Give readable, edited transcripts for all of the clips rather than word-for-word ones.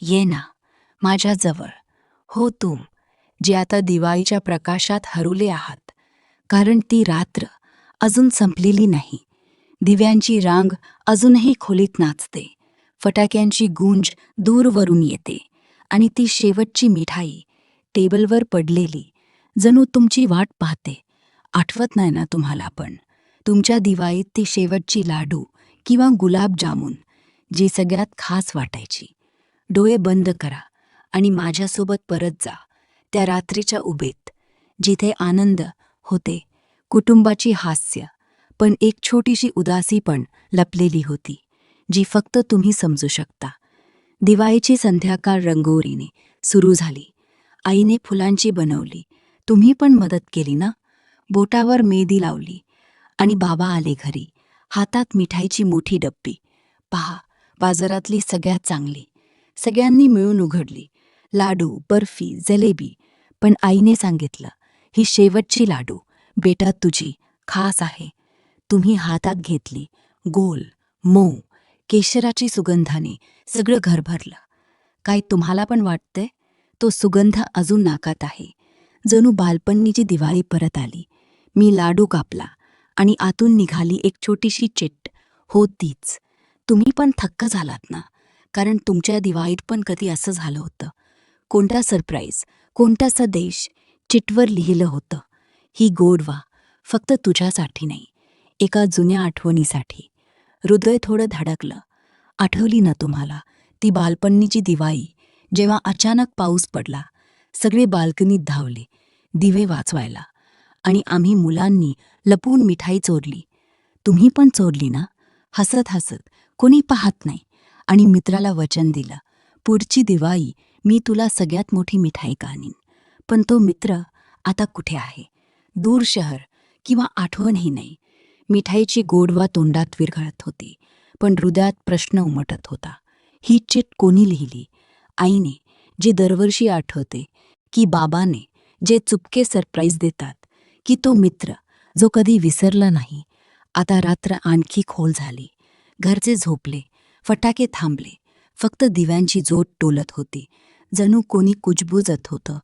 ये ना माझ्याजवळ. हो तू, जे आता दिवाळीच्या प्रकाशात हरवले आहात. कारण ती रात्र अजून संपलेली नाही. दिव्यांची रांग अजूनही खोलीत नाचते. फटाक्यांची गूंज दूरवरून येते आणि ती शेवटची मिठाई टेबलवर पडलेली जणू तुमची वाट पाहते. आठवत नाही ना तुम्हाला पण? तुमच्या दिवाळीत ती शेवटची लाडू किंवा गुलाबजामुन जी सगळ्यात खास वाटायची. डोळे बंद करा आणि माझ्यासोबत परत जा त्या रात्रीच्या उभेत, जिथे आनंद होते, कुटुंबाची हास्य, पण एक छोटीशी उदासी पण लपलेली होती, जी फक्त तुम्ही समजू शकता. दिवाळीची संध्याकाळ रंगोळीने सुरू झाली. आईने फुलांची बनवली, तुम्ही पण मदत केली ना? बोटावर मेहंदी लावली आणि बाबा आले घरी, हातात मिठाईची मोठी डब्बी. पहा, बाजारातली सगळ्यात चांगली. सगळ्यांनी मिळून उघडली. लाडू, बर्फी, जलेबी. पण आईने सांगितलं, ही शेवटची लाडू बेटा तुझी खास आहे. तुम्ही हातात घेतली. गोल, मऊ, केशराची सुगंधाने सगळं घर भरलं. काय तुम्हाला पण वाटतंय? तो सुगंध अजून नाकात आहे. जणू बालपणीची दिवाळी परत आली. मी लाडू कापला आणि आतून निघाली एक छोटीशी चिट. हो तीच. तुम्ही पण थक्क झालात ना? कारण तुमच्या दिवाळीत पण कधी असं झालं होतं. कोणता सरप्राईज, कोणता संदेश चिटवर लिहिलं होतं. ही गोडवा फक्त तुझ्यासाठी नाही, एका जुन्या आठवणीसाठी. हृदय थोडं धडकलं. आठवली ना तुम्हाला ती बालपणीची दिवाळी, जेव्हा अचानक पाऊस पडला, सगळे बाल्कनीत धावले दिवे वाचवायला आणि आम्ही मुलांनी लपून मिठाई चोरली. तुम्ही पण चोरली ना? हसत हसत, कोणी पाहत नाही. आणि मित्राला वचन दिलं, पुढची दिवाळी मी तुला सगळ्यात मोठी मिठाई आणीन. पण तो मित्र आता कुठे आहे? दूर शहर किंवा आठवणही नाही. मिठाईची गोडवा तोंडात विरघळत होती, पण हृदयात प्रश्न उमटत होता. ही चिट कोणी लिहिली? आईने, जे दरवर्षी आठवते, की बाबाने, जे चुपके सरप्राईज देतात, की तो मित्र जो कधी विसरला नाही? आता रात्र आणखी खोल झाली. घरचे झोपले, फटाके थांबले, फक्त दिव्यांची जोत डोलत होती. जणू कोणी कुजबुजत होतं,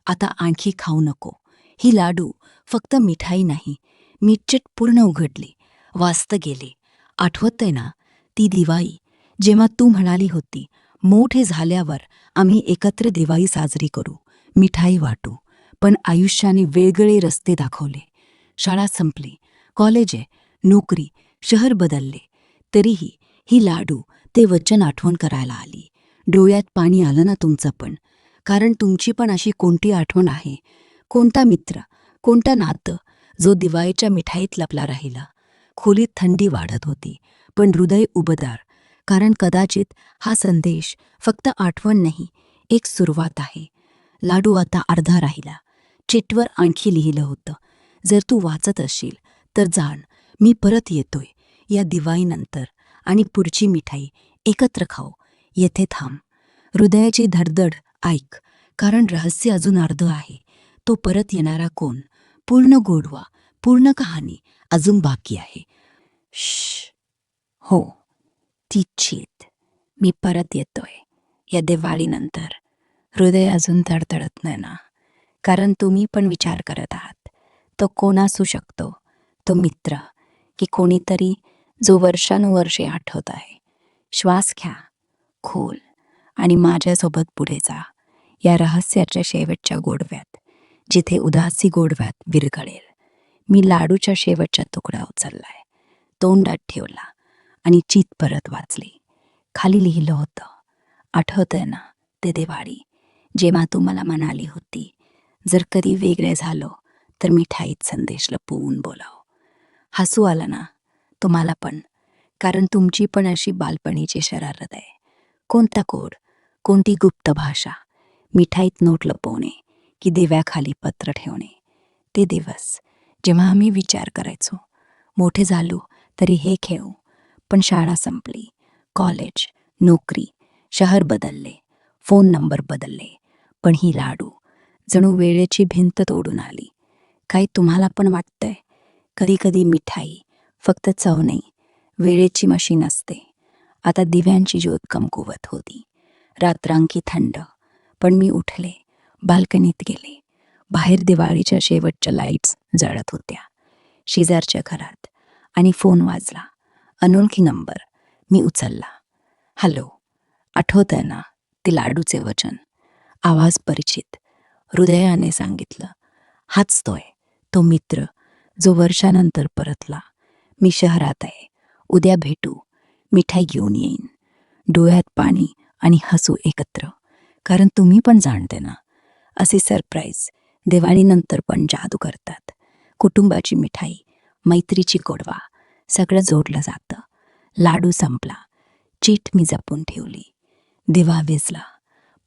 आता आणखी खाऊ नको. ही लाडू फक्त मिठाई नाही. मी चिट पूर्ण उघडली, वाचत गेले. आठवतंय ना ती दिवाळी, जेव्हा तू म्हणाली होती, मोठे झाल्यावर आम्ही एकत्र दिवाळी साजरी करू, मिठाई वाटू. पण आयुष्याने वेगळे रस्ते दाखवले. शाळा संपली, कॉलेज आहे, नोकरी, शहर बदलले. तरीही ही लाडू ते वचन आठवण करायला आली. डोळ्यात पाणी आलं ना तुमचं पण? कारण तुमची पण अशी कोणती आठवण आहे? कोणता मित्र, कोणता नातं, जो दिवाळीच्या मिठाईत लपला राहिला? खोलीत थंडी वाढत होती, पण हृदय उबदार. कारण कदाचित हा संदेश फक्त आठवण नाही, एक सुरुवात आहे. लाडू आता अर्धा राहिला. चिटवर आणखी लिहिलं होतं, जर तू वाचत असशील तर जाण, मी परत येतोय या दिवाळीनंतर, आणि पुढची मिठाई एकत्र खाऊ. येथे थांब. हृदयाची धडधड ऐक, कारण रहस्य अजून अर्ध आहे. तो परत येणारा कोण? पूर्ण गोडवा, पूर्ण कहाणी अजून बाकी आहे. श्श. हो, ती चित. मी परत येतोय या दिवाळीनंतर. हृदय अजून धडधडत नाही ना? कारण तुम्ही पण विचार करत आहात, तो कोण असू शकतो? तो मित्र की कोणीतरी जो वर्षानुवर्षे आठवत आहे? श्वास घ्या खोल आणि माझ्यासोबत पुढे जा या रहस्याच्या शेवटच्या गोडव्यात, जिथे उदासी गोडव्यात विरघळेल. मी लाडूच्या शेवटचा तुकडा उचललाय, तोंडात ठेवला आणि चित परत वाचली. खाली लिहिलं होतं, आठवतंय ना ते दिवाळी, जेव्हा तू मला म्हणाली होती, जर कधी वेगळे झालो तर मिठाईत संदेश लपवून बोलाव. हसू आलं ना तुम्हाला पण? कारण तुमची पण अशी बालपणीची शरारत आहे. कोणता कोड, कोणती गुप्त भाषा, मिठाईत नोट लपवणे की दिव्याखाली पत्र ठेवणे? ते दिवस जेव्हा आम्ही विचार करायचो, मोठे झालो तरी हे खेळू. पण शाळा संपली, कॉलेज, नोकरी, शहर बदलले, फोन नंबर बदलले. पण ही लाडू जणू वेळेची भिंत तोडून आली. काही तुम्हाला पण वाटतंय? कधी कधी मिठाई फक्त चव नाही, वेळेची मशीन असते. आता दिव्यांची ज्योत कमकुवत होती. रात्रांकी थंड. पण मी उठले, बाल्कनीत गेले. बाहेर दिवाळीच्या शेवटच्या लाईट्स जळत होत्या. शेजारच्या घरात. आणि फोन वाजला. अनोळखी नंबर. मी उचलला. हॅलो. आठवतंय ना ते लाडूचे वचन? आवाज परिचित. हृदयाने सांगितलं, हाच तोय, तो मित्र जो वर्षानंतर परतला. मी शहरात आहे, उद्या भेटू, मिठाई घेऊन येईन. डोळ्यात पाणी आणि हसू एकत्र. कारण तुम्ही पण जाणते ना, असे सरप्राईज दिवाळीनंतर पण जादू करतात. कुटुंबाची मिठाई, मैत्रीची गोडवा, सगळं जोडलं जातं. लाडू संपला. चीट मी जपून ठेवली. दिवा विझला.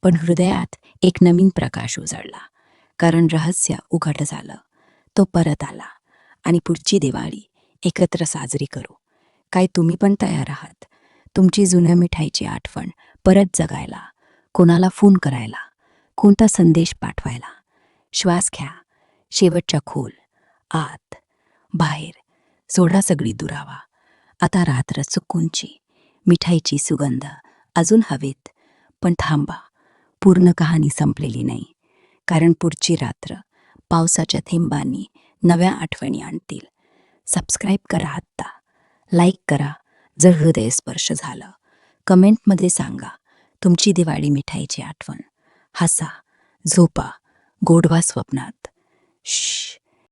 पण हृदयात एक नवीन प्रकाश उजळला. कारण रहस्य उघड झालं. तो परत आला. आणि पुढची दिवाळी एकत्र साजरी करू. काय तुम्ही पण तयार आहात? तुमची जुन्या मिठाईची आठवण परत जगायला, कोणाला फोन करायला, कोणता संदेश पाठवायला? श्वास घ्या. शेवटच्या खोल. आत. बाहेर. सोडा सगळी दुरावा. आता रात्र सुकूनची. मिठाईची सुगंध अजून हवेत. पण थांबा, पूर्ण कहाणी संपलेली नाही. कारण पुढची रात्र पावसाच्या थेंबांनी नव्या आठवणी आणतील. सबस्क्राईब करा आत्ता. लाईक करा जर हृदय स्पर्श झालं. कमेंटमध्ये सांगा तुमची दिवाळी मिठाईची आठवण. हसा, झोपा, गोडवा स्वप्नात. श्श.